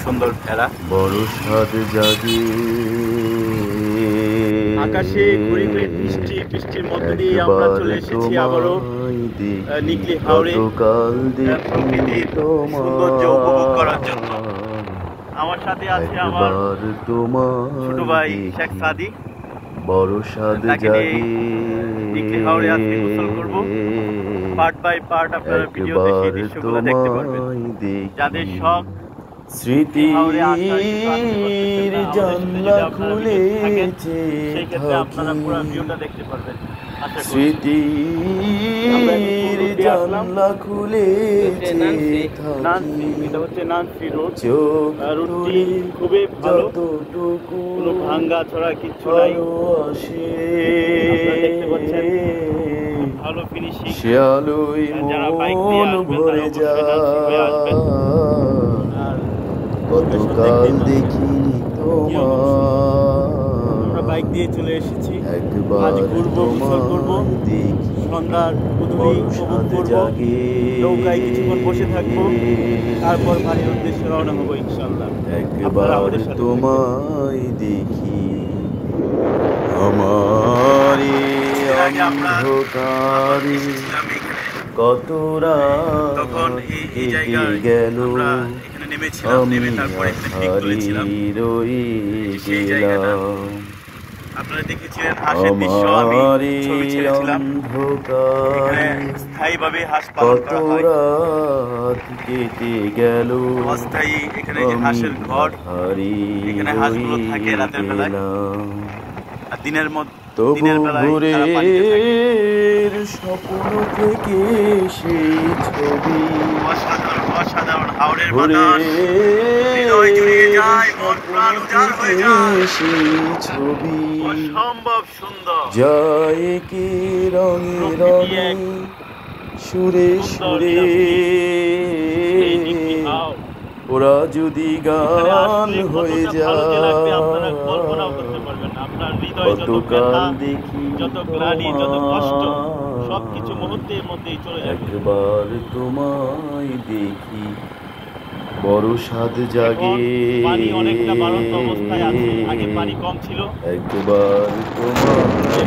সুন্দর ভেড়া। বড় স্বাদ জাগে আকাশে ঘুরি ঘুরি বৃষ্টির মধ্য দিয়ে আমরা চলে এসেছি আবারও নিকলি হাওরে প্রকৃতির সৌন্দর্য উপভোগ করার জন্য। আমার সাথে আছে আমার ছোট ভাই শেখ সাদি। বড় স্বাদ জাগে নিকলি হাওরে আজকে গোসল করব। পার্ট বাই পার্ট আপনারা ভিডিওতে সেই দৃশ্যগুলো দেখতে পারবেন। যাদের শখ স্মৃতির জানলা খুলেছে স্মৃতির জানলা খুলেছে খুবই ভালো, কোনো ভাঙ্গা ছড়া কিচ্ছু নাই, দেখতে পাচ্ছেন ভালো ফিনিশিং। শিয়ালুই মন ভরে যায় কতকাল দেখিনি আমরা বাইক দিয়ে চলে এসেছি। আজ ঘুরবো, গোসল করবো, সন্ধ্যার উপভোগ করবো, নৌকায় কিছুক্ষণ বসে থাকবো, তারপর বাড়ির উদ্দেশ্যে রওনা হবো ইনশাল্লাহ। একবার তোমায় দেখি আমার অন্ধকারে কত রাত গেল আমি হারিয়ে গেলাম। আপনারা দেখেছিলেন হাঁসের দৃশ্য, আমি ছবি ছেড়েছিলাম। এখানে স্থায়ীভাবে হাঁস পালন করা হয়। কেটে গেল অস্থায়ী এখানে যে হাঁসের ঘর, এখানে হাঁসগুলো থাকে রাতের বেলায়, আর দিনের বেলায় তারা পানিতে থাকে। স্বপ্ন থেকে সেই ছবি অসাধারণ হাওরের বাতাস হৃদয় জুড়িয়ে যায়, মন প্রাণ উজাড় হয়ে যায়। সেই ছবি অসম্ভব সুন্দর যায় কি রঙে রঙে সুরে সুরে ওরা যদি গান হয়ে যায় কতকাল দেখি যত গ্লানি যত কষ্ট সবকিছু মুহূর্তের মধ্যেই চলে যাবে। একবার তোমায় দেখি বড় স্বাদ জাগে। পানি অনেকটা বাড়ন্ত অবস্থায় আছে, আগে পানি কম ছিল। একবার তোমায়